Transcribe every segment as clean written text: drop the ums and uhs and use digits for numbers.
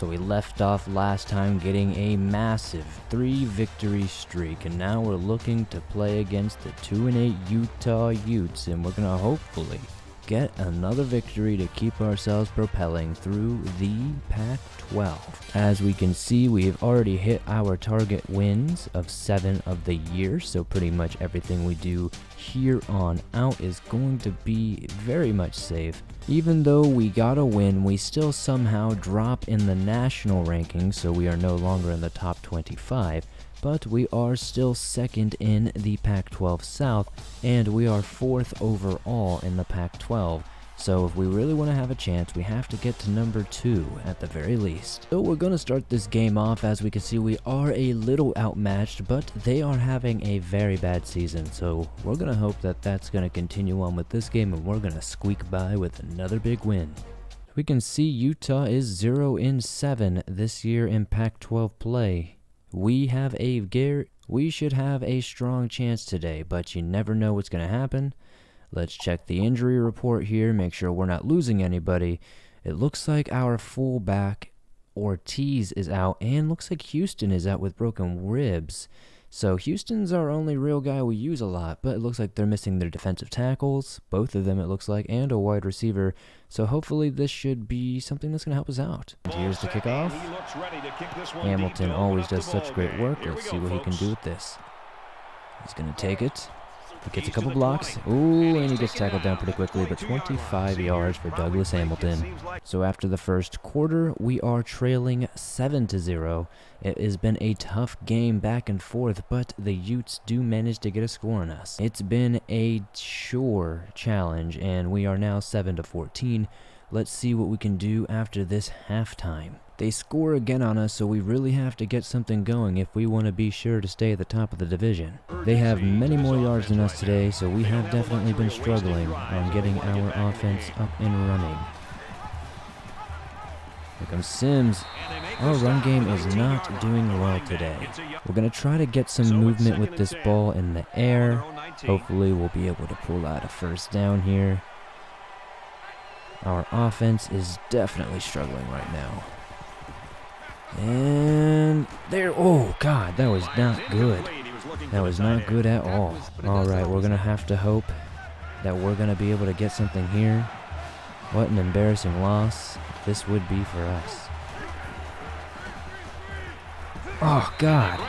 So we left off last time getting a massive 3-victory streak, and now we're looking to play against the 2-8 Utah Utes, and we're going to hopefully get another victory to keep ourselves propelling through the Pac-12. As we can see, we've already hit our target wins of 7 of the year, so pretty much everything we do here on out is going to be very much safe. Even though we got a win, we still somehow drop in the national rankings, so we are no longer in the top 25. But we are still second in the Pac-12 South, and we are 4th overall in the Pac-12. So if we really want to have a chance, we have to get to number 2 at the very least. So we're going to start this game off. As we can see, we are a little outmatched, but they are having a very bad season. So we're going to hope that that's going to continue on with this game, and we're going to squeak by with another big win. We can see Utah is 0-7 this year in Pac-12 play. We should have a strong chance today, but you never know what's going to happen. Let's check the injury report here, make sure we're not losing anybody. It looks like our fullback Ortiz is out, and looks like Houston is out with broken ribs. So Houston's our only real guy we use a lot, but it looks like they're missing their defensive tackles, both of them it looks like, and a wide receiver. So hopefully this should be something that's going to help us out. And here's the kickoff. Hamilton always does such great work. Let's see what he can do with this. He's going to take it. He gets a couple blocks. Ooh, and he gets tackled down pretty quickly, but 25 yards for Douglas Hamilton. So after the first quarter, we are trailing 7-0. It has been a tough game back and forth, but the Utes do manage to get a score on us. It's been a sure challenge, and we are now 7-14. Let's see what we can do after this halftime. They score again on us, so we really have to get something going if we want to be sure to stay at the top of the division. They have many more yards than us today, so we have definitely been struggling on getting our offense up and running. Here comes Sims. Our run game is not doing well today. We're going to try to get some movement with this ball in the air. Hopefully we'll be able to pull out a first down here. Our offense is definitely struggling right now. And there, oh God, that was not good. That was not good at all. All right, we're going to have to hope that we're going to be able to get something here. What an embarrassing loss this would be for us. Oh God,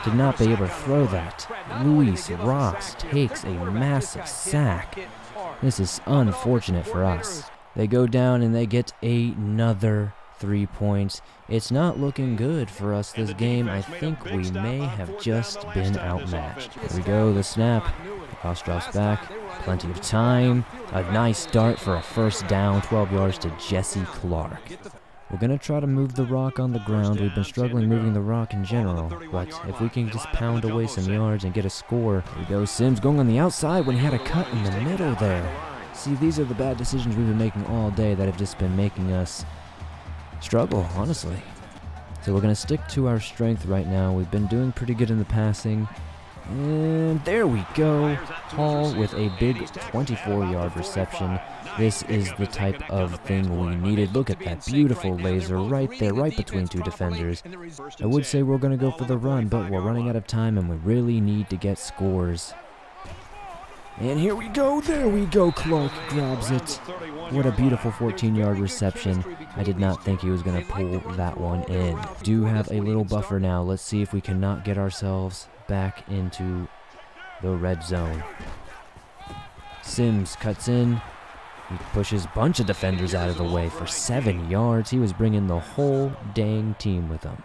did not be able to throw that. Luis Ross takes a massive sack. This is unfortunate for us. They go down and they get another 3 points. It's not looking good for us this game. I think we may have just been outmatched. Here we go, the snap. Ostrov's back. Plenty of time. A nice start for a first down, 12 yards to Jesse Clark. We're going to try to move the rock on the ground. We've been struggling moving the rock in general, but if we can just pound away some yards and get a score. Here we go, Sims going on the outside when he had a cut in the middle there. See, these are the bad decisions we've been making all day that have just been making us struggle, honestly. So we're going to stick to our strength right now. We've been doing pretty good in the passing. And there we go. Hall with a big 24-yard reception. This is the type of thing we needed. Look at that beautiful laser right there, right between two defenders. I would say we're going to go for the run, but we're running out of time and we really need to get scores. And here we go, there we go, Clark grabs it. What a beautiful 14-yard reception. I did not think he was going to pull that one in. Do have a little buffer now. Let's see if we cannot get ourselves back into the red zone. Sims cuts in. He pushes a bunch of defenders out of the way for 7 yards. He was bringing the whole dang team with him.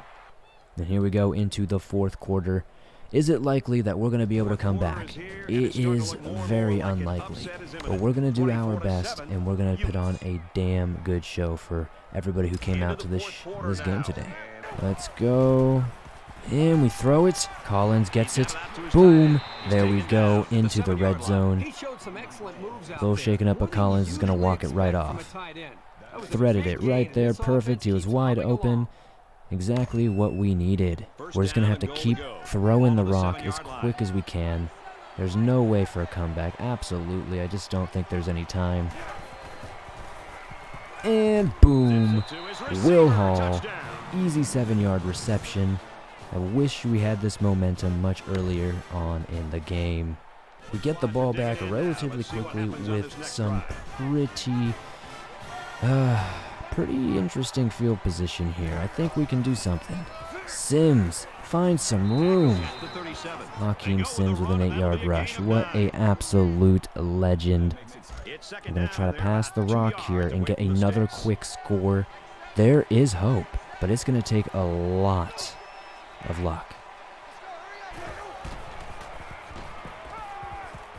And here we go into the fourth quarter. Is it likely that we're going to be able to come back? It is very unlikely, but we're going to do our best, and we're going to put on a damn good show for everybody who came out to this game today. Let's go, and we throw it. Collins gets it. Boom! There we go, into the red zone. A little shaken up, but Collins is going to walk it right off. Threaded it right there, perfect. He was wide open. Exactly what we needed. We're just going to have to keep throwing the rock as quick as we can. There's no way for a comeback. Absolutely. I just don't think there's any time. And boom. Will Hall easy 7-yard reception. I wish we had this momentum much earlier on in the game. We get the ball back relatively quickly with some pretty interesting field position here. I think we can do something. Sims finds some room. Hakeem Sims with an 8-yard rush. What a absolute legend. I'm going to try to pass the rock here and get another quick score. There is hope, but it's going to take a lot of luck.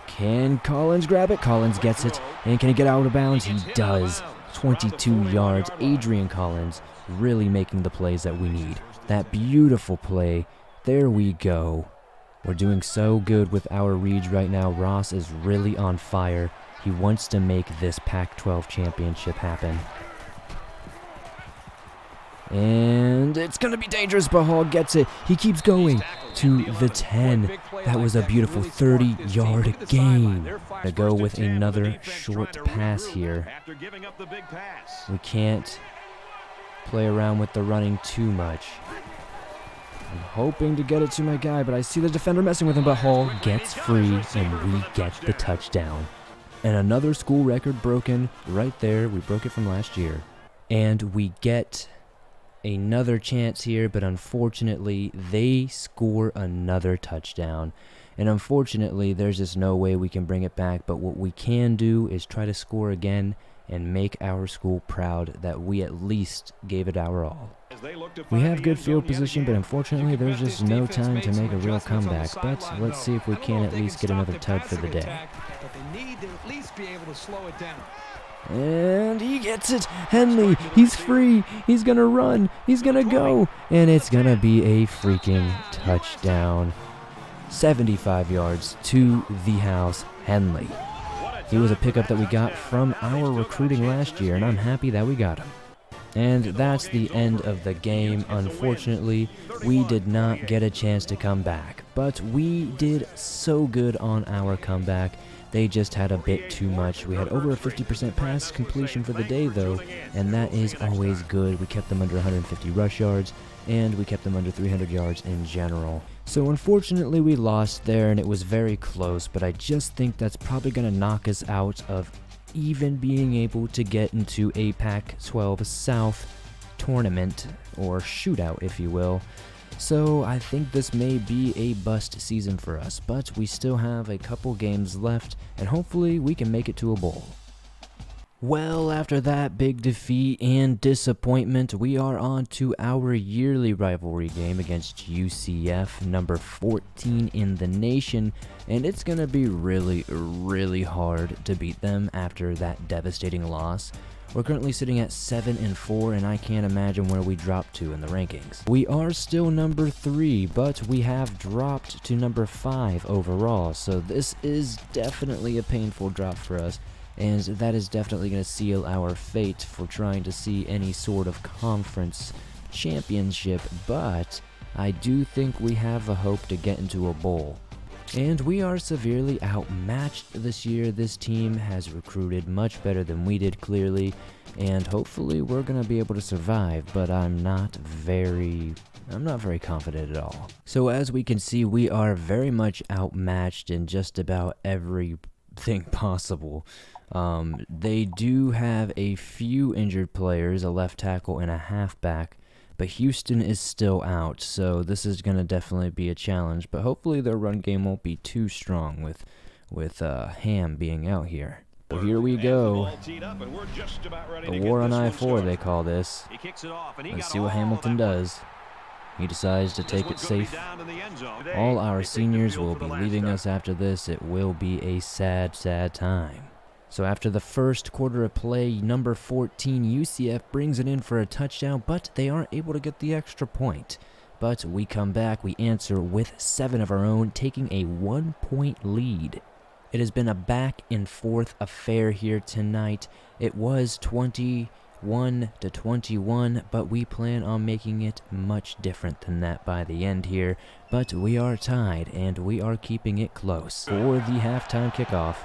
Can Collins grab it? Collins gets it. And can he get out of bounds? He does. 22 yards. Adrian Collins really making the plays that we need. That beautiful play. There we go. We're doing so good with our reads right now. Ross is really on fire. He wants to make this Pac-12 championship happen. And it's going to be dangerous, but Hall gets it. He keeps going to the 10. That was a beautiful 30-yard gain. To go with another short pass here. We can't play around with the running too much. I'm hoping to get it to my guy, but I see the defender messing with him, but Hall gets free, and we get the touchdown. And another school record broken right there. We broke it from last year. And we get another chance here, but unfortunately they score another touchdown, and unfortunately there's just no way we can bring it back. But what we can do is try to score again and make our school proud that we at least gave it our all. We have good field position, but unfortunately there's just no time to make a real comeback. But let's see if we can at least get another tug for the day. And he gets it. Henley, he's free. He's going to run. He's going to go. And it's going to be a freaking touchdown. 75 yards to the house. Henley. He was a pickup that we got from our recruiting last year, and I'm happy that we got him. And that's the end of the game. Unfortunately, we did not get a chance to come back, but we did so good on our comeback. They just had a bit too much. We had over a 50% pass completion for the day, though, and that is always good. We kept them under 150 rush yards, and we kept them under 300 yards in general. So unfortunately, we lost there, and it was very close, but I just think that's probably going to knock us out of even being able to get into a Pac-12 South tournament, or shootout, if you will. So I think this may be a bust season for us, but we still have a couple games left, and hopefully we can make it to a bowl. Well, after that big defeat and disappointment, we are on to our yearly rivalry game against UCF, number 14 in the nation, and it's going to be really hard to beat them after that devastating loss. We're currently sitting at 7-4, and I can't imagine where we dropped to in the rankings. We are still number 3, but we have dropped to number 5 overall, so this is definitely a painful drop for us, and that is definitely going to seal our fate for trying to see any sort of conference championship, but I do think we have a hope to get into a bowl. And we are severely outmatched this year. This team has recruited much better than we did, clearly, and hopefully we're going to be able to survive, but I'm not very confident at all. So as we can see, we are very much outmatched in just about everything possible. They do have a few injured players, a left tackle and a halfback, but Houston is still out, so this is going to definitely be a challenge, but hopefully their run game won't be too strong with Ham being out here. So here we go. The war on I-4, they call this. Let's see what Hamilton does. He decides to take it safe. All our seniors will be leaving us after this. It will be a sad time. So after the first quarter of play, number 14 UCF brings it in for a touchdown, but they aren't able to get the extra point. But we come back, we answer with 7 of our own, taking a 1-point lead. It has been a back and forth affair here tonight. It was 21-21, but we plan on making it much different than that by the end here. But we are tied, and we are keeping it close for the halftime kickoff.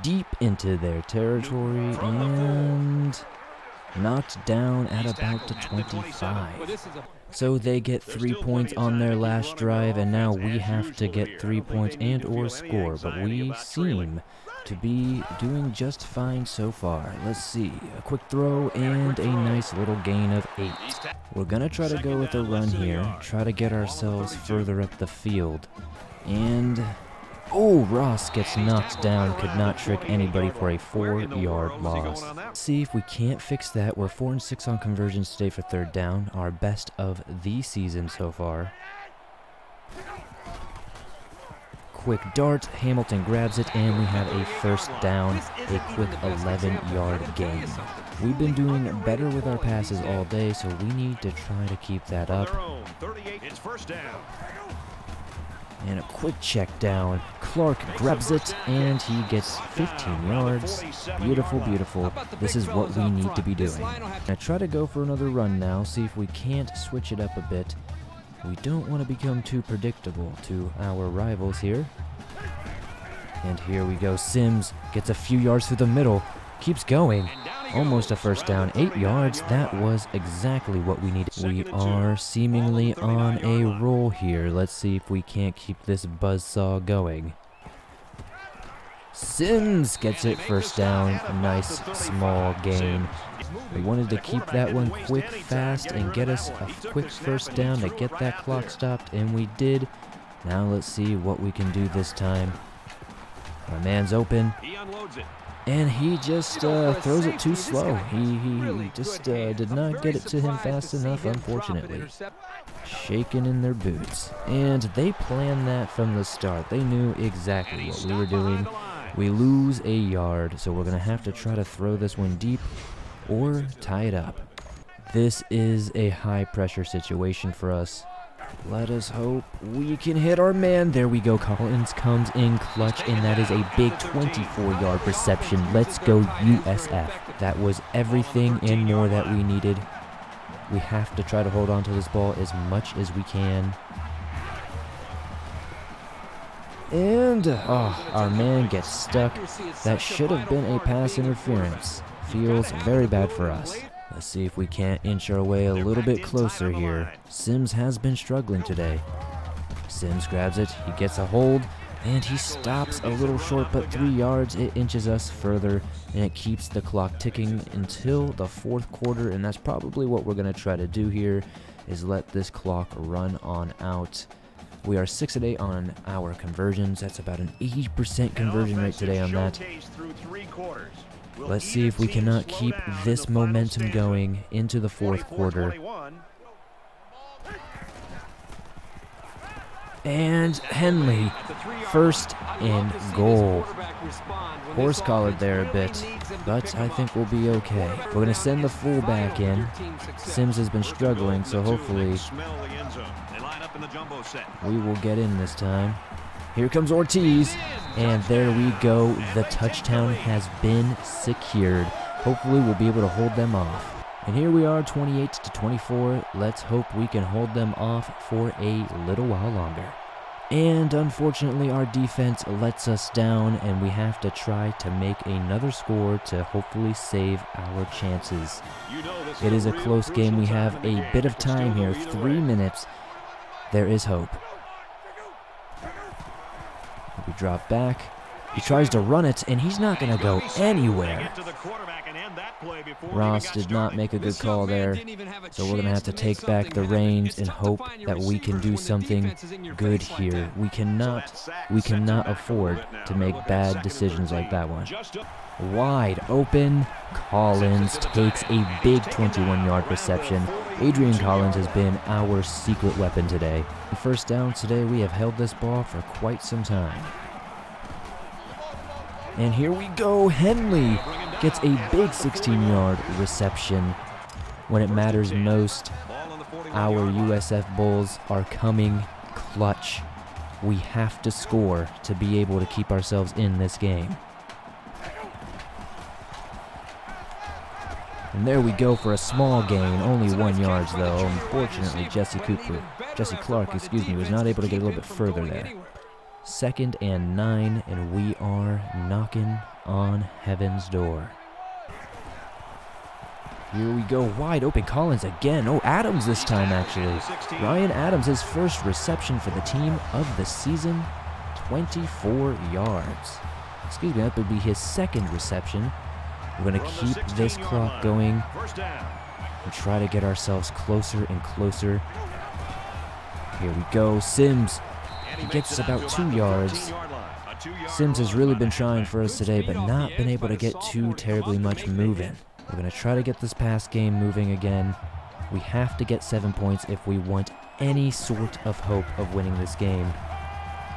Deep into their territory, and knocked down at about the 25. So they get 3 points on their last drive, and now we have to get 3 points and or score, but we seem to be doing just fine so far. Let's see, a quick throw and a nice little gain of 8. We're gonna try to go with a run here, try to get ourselves further up the field. And, oh, Ross gets knocked down, could not trick anybody for a 4-yard loss. See if we can't fix that. We're 4-6 on conversions today for third down, our best of the season so far. Quick dart, Hamilton grabs it, and we have a first down, a quick 11-yard gain. We've been doing better with our passes all day, so we need to try to keep that up. And a quick check down. Clark grabs it, and he gets 15 yards. Beautiful, beautiful. This is what we need to be doing. I try to go for another run now, see if we can't switch it up a bit. We don't want to become too predictable to our rivals here. And here we go. Sims gets a few yards through the middle. Keeps going. Almost a first down. 8 yards. That was exactly what we needed. We are seemingly on a roll here. Let's see if we can't keep this buzzsaw going. Sims gets it first down. A nice small gain. We wanted to keep that one quick, fast, and get us a quick first down to get that clock stopped, and we did. Now let's see what we can do this time. My man's open, and he just throws it too slow. He just did not get it to him fast enough, unfortunately. Shaking in their boots. And they planned that from the start. They knew exactly what we were doing. We lose a yard, so we're going to have to try to throw this one deep or tie it up. This is a high pressure situation for us. Let us hope we can hit our man. There we go. Collins comes in clutch, and that is a big 24-yard reception. Let's go USF. That was everything and more that we needed. We have to try to hold on to this ball as much as we can. And our man gets stuck. That should have been a pass interference. Feels very bad for us. Let's see if we can't inch our way a little bit closer here. Sims has been struggling today. Sims grabs it, he gets a hold, and he stops a little short, but 3 yards. It inches us further, and it keeps the clock ticking until the fourth quarter, and that's probably what we're going to try to do here, is let this clock run on out. We are 6 of 8 on our conversions. That's about an 80% conversion rate today on that. Let's see if we cannot keep this momentum going into the fourth quarter. And Henley, first and goal. Horse collared there a bit, but I think we'll be okay. We're going to send the fullback in. Sims has been struggling, so hopefully we will get in this time. Here comes Ortiz, and there we go. The touchdown has been secured. Hopefully we'll be able to hold them off. And here we are, 28-24. Let's hope we can hold them off for a little while longer. And unfortunately, our defense lets us down, and we have to try to make another score to hopefully save our chances. It is a close game. We have a bit of time here, 3 minutes. There is hope. We drop back. He tries to run it, and he's not going to go anywhere. Ross did not make a good call there, so we're going to have to take back the reins and hope that we can do something good here. We cannot afford to make bad decisions like that one. Wide open, Collins takes a big 21-yard reception. Adrian Collins has been our secret weapon today. First down today, we have held this ball for quite some time. And here we go, Henley gets a big 16-yard reception. When it matters most, our USF Bulls are coming clutch. We have to score to be able to keep ourselves in this game. And there we go for a small gain, only 1 yard though. Unfortunately, Jesse Clark, was not able to get a little bit further there. 2nd and 9, and we are knocking on heaven's door. Here we go, wide open, Collins again. Oh, Adams this time, actually. Ryan Adams, his first reception for the team of the season, 24 yards. Excuse me, that would be his second reception. We're going to keep this clock going and try to get ourselves closer and closer. Here we go, Sims. He gets about 2 yards. Sims has really been trying for us today, but not been able to get too terribly much moving. We're going to try to get this pass game moving again. We have to get 7 points if we want any sort of hope of winning this game.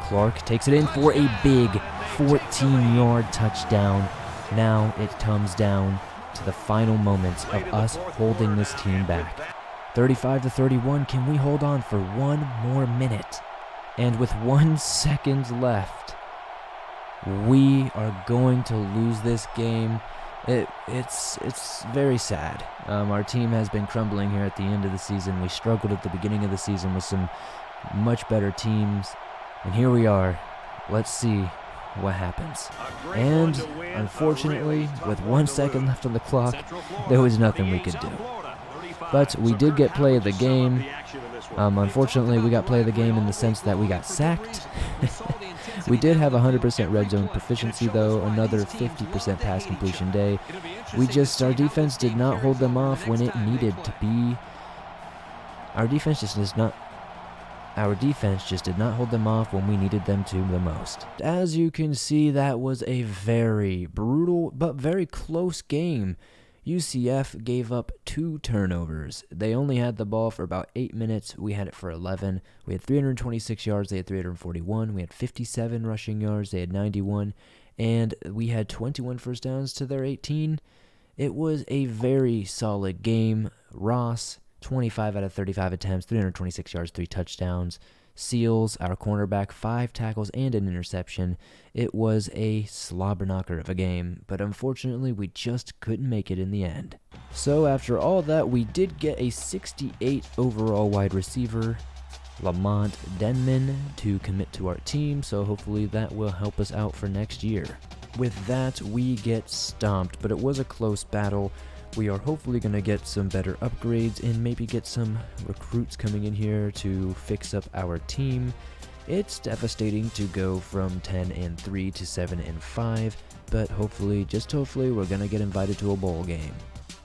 Clark takes it in for a big 14-yard touchdown. Now it comes down to the final moments of us holding this team back. 35-31, can we hold on for one more minute? And with 1 second left, we are going to lose this game. It's very sad. Our team has been crumbling here at the end of the season. We struggled at the beginning of the season with some much better teams. And here we are. Let's see what happens. And unfortunately, with 1 second left on the clock, there was nothing we could do. But we did get play of the game. Unfortunately, we got play of the game in the sense that we got sacked. We did have 100% red zone proficiency, though, another 50% pass completion day. Our defense did not hold them off when it needed to be. Our defense just did not hold them off when we needed them to the most. As you can see, that was a very brutal but very close game. UCF gave up 2 turnovers. They only had the ball for about 8 minutes. We had it for 11. We had 326 yards. They had 341. We had 57 rushing yards. They had 91. And we had 21 first downs to their 18. It was a very solid game. Ross, 25 out of 35 attempts, 326 yards, 3 touchdowns. Seals, our cornerback, 5 tackles and an interception. It was a slobber knocker of a game, but unfortunately we just couldn't make it in the end. So after all that, we did get a 68 overall wide receiver, Lamont Denman, to commit to our team, so hopefully that will help us out for next year. With that, we get stomped, but it was a close battle. We are hopefully going to get some better upgrades and maybe get some recruits coming in here to fix up our team. It's devastating to go from 10-3 to 7-5, but hopefully, just hopefully, we're going to get invited to a bowl game.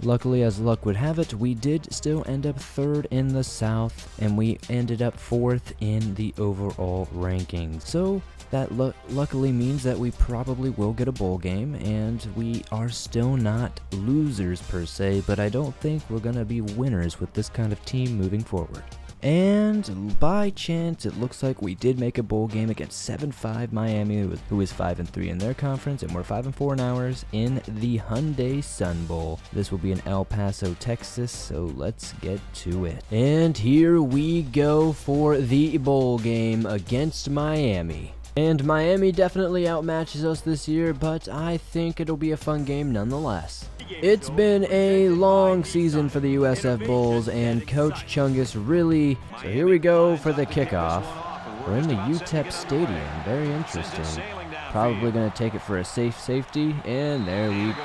Luckily, as luck would have it, we did still end up 3rd in the South, and we ended up 4th in the overall rankings. So that luckily means that we probably will get a bowl game, and we are still not losers per se, but I don't think we're going to be winners with this kind of team moving forward. And by chance, it looks like we did make a bowl game against 7-5 Miami, who is 5-3 in their conference, and we're 5-4 in ours in the Hyundai Sun Bowl. This will be in El Paso, Texas, so let's get to it. And here we go for the bowl game against Miami. And Miami definitely outmatches us this year, but I think it'll be a fun game nonetheless. It's been a long season for the USF Bulls, and Coach Chungus really... So here we go for the kickoff. We're in the UTEP Stadium. Very interesting. Probably going to take it for a safety, and there we go.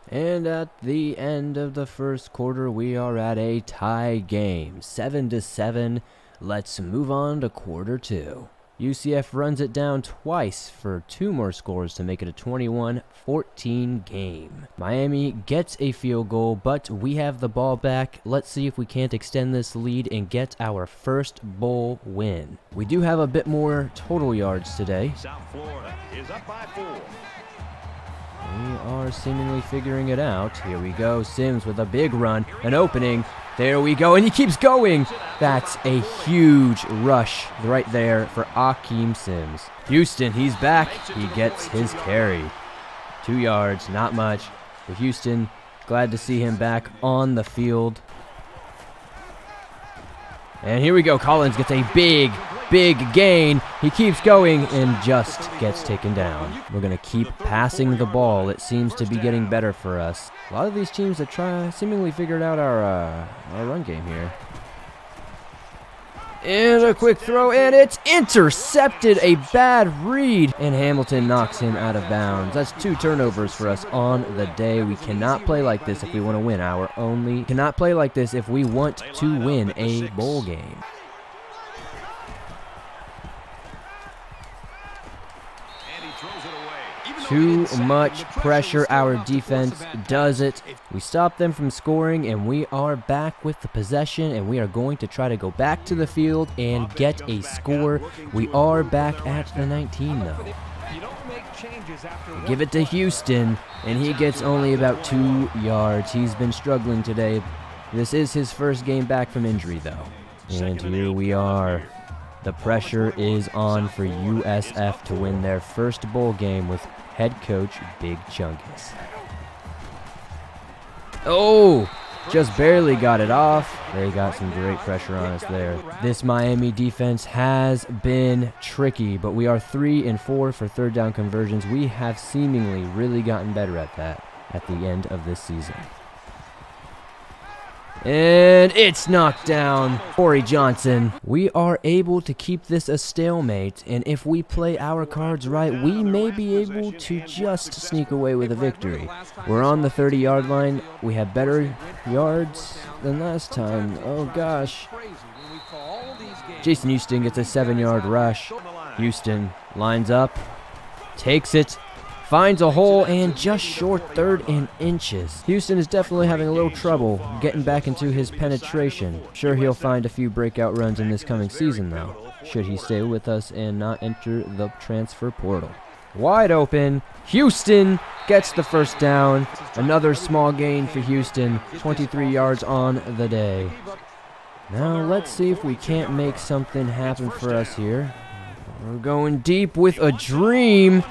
And at the end of the first quarter, we are at a tie game, 7-7. Let's move on to quarter 2. UCF runs it down twice for 2 more scores to make it a 21-14 game. Miami gets a field goal, but we have the ball back. Let's see if we can't extend this lead and get our first bowl win. We do have a bit more total yards today. South Florida is up by 4. We are seemingly figuring it out. Here we go. Sims with a big run, an opening. There we go, and he keeps going. That's a huge rush right there for Akeem Sims. Houston, he's back. He gets his carry. 2 yards, not much. For Houston, glad to see him back on the field. And here we go. Collins gets a big gain. He keeps going and just gets taken down. We're going to keep passing the ball. It seems to be getting better for us. A lot of these teams that seemingly figured out our run game here. And a quick throw, and it's intercepted. A bad read, and Hamilton knocks him out of bounds. That's 2 turnovers for us on the day. We cannot play like this if we want to win cannot play like this if we want to win a bowl game. Too much pressure. Our defense does it. We stop them from scoring, and we are back with the possession, and we are going to try to go back to the field and get a score. We are back at the 19, though. Give it to Houston, and he gets only about 2 yards. He's been struggling today. This is his first game back from injury, though. And here we are. The pressure is on for USF to win their first bowl game with head coach Big Chungus. Oh, just barely got it off. They got some great pressure on us there. This Miami defense has been tricky, but we are 3 and 4 for third down conversions. We have seemingly really gotten better at that at the end of this season. And it's knocked down. Corey Johnson. We are able to keep this a stalemate, and if we play our cards right, we may be able to just sneak away with a victory. We're on the 30-yard line. We have better yards than last time. Oh, gosh. Jason Houston gets a 7-yard rush. Houston lines up, takes it, finds a hole, and just short 3rd and inches. Houston is definitely having a little trouble getting back into his penetration. Sure, he'll find a few breakout runs in this coming season, though, should he stay with us and not enter the transfer portal. Wide open. Houston gets the first down. Another small gain for Houston. 23 yards on the day. Now, let's see if we can't make something happen for us here. We're going deep with a dream.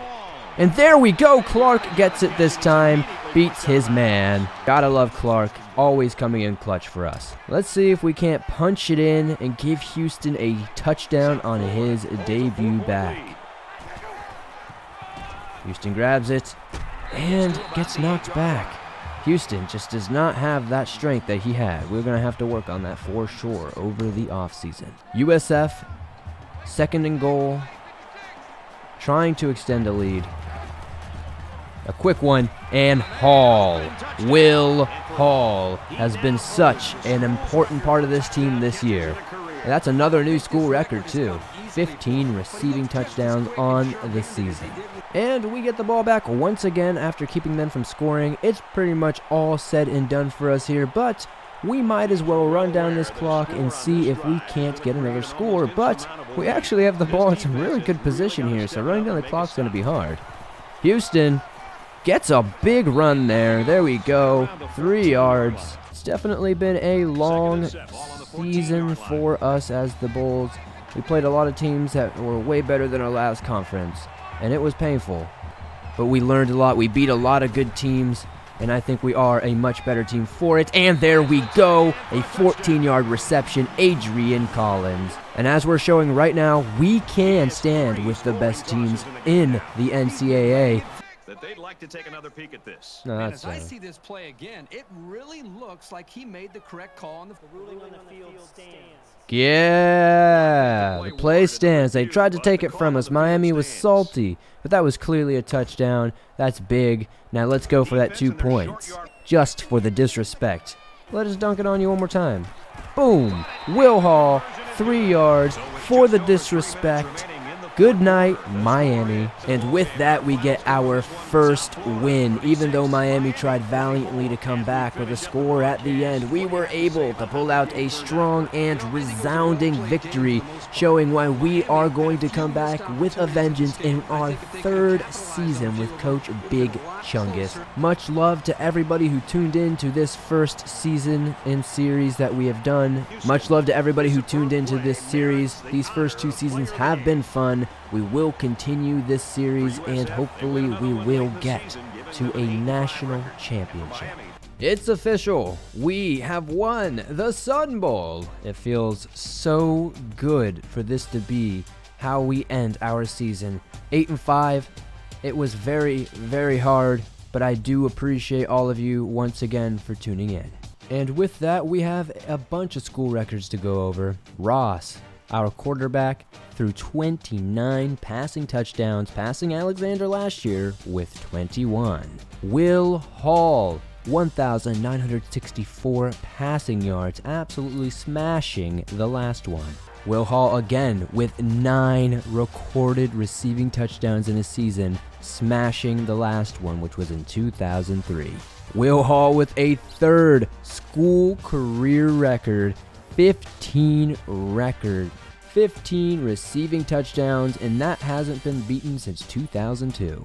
And there we go. Clark gets it this time. Beats his man. Gotta love Clark. Always coming in clutch for us. Let's see if we can't punch it in and give Houston a touchdown on his debut back. Houston grabs it and gets knocked back. Houston just does not have that strength that he had. We're going to have to work on that for sure over the offseason. USF, 2nd and goal. Trying to extend a lead. A quick one, and Hall. Will Hall has been such an important part of this team this year. And that's another new school record, too. 15 receiving touchdowns on the season. And we get the ball back once again after keeping them from scoring. It's pretty much all said and done for us here, but we might as well run down this clock and see if we can't get another score. But we actually have the ball in some really good position here, so running down the clock's going to be hard. Houston gets a big run there. There we go. 3 yards. It's definitely been a long season for us as the Bulls. We played a lot of teams that were way better than our last conference, and it was painful. But we learned a lot. We beat a lot of good teams, and I think we are a much better team for it. And there we go. A 14-yard reception, Adrian Collins. And as we're showing right now, we can stand with the best teams in the NCAA. That they'd like to take another peek at this. No, as I see this play again, it really looks like he made the correct call on the ruling on the field stands. Yeah, the play stands. They tried to take it from us. Miami was salty, but that was clearly a touchdown. That's big. Now let's go for that 2 points. Just for the disrespect. Let us dunk it on you one more time. Boom. Will Hall, 3 yards for the disrespect. Good night, Miami. And with that, we get our first win. Even though Miami tried valiantly to come back with a score at the end, we were able to pull out a strong and resounding victory, showing why we are going to come back with a vengeance in our 3rd season with Coach Big Chungus. Much love to everybody who tuned in to this first season in series that we have done. Much love to everybody who tuned into this series. These first 2 seasons have been fun. We will continue this series, and hopefully we will get to a national championship. It's official. We have won the Sun Bowl. It feels so good for this to be how we end our season. 8-5. It was very, very hard, but I do appreciate all of you once again for tuning in. And with that, we have a bunch of school records to go over. Ross, Our quarterback threw 29 passing touchdowns, passing Alexander last year with 21. Will Hall, 1,964 passing yards, absolutely smashing the last one. Will Hall again with 9 recorded receiving touchdowns in a season, smashing the last one, which was in 2003. Will Hall with a third school career record, 15 receiving touchdowns, and that hasn't been beaten since 2002.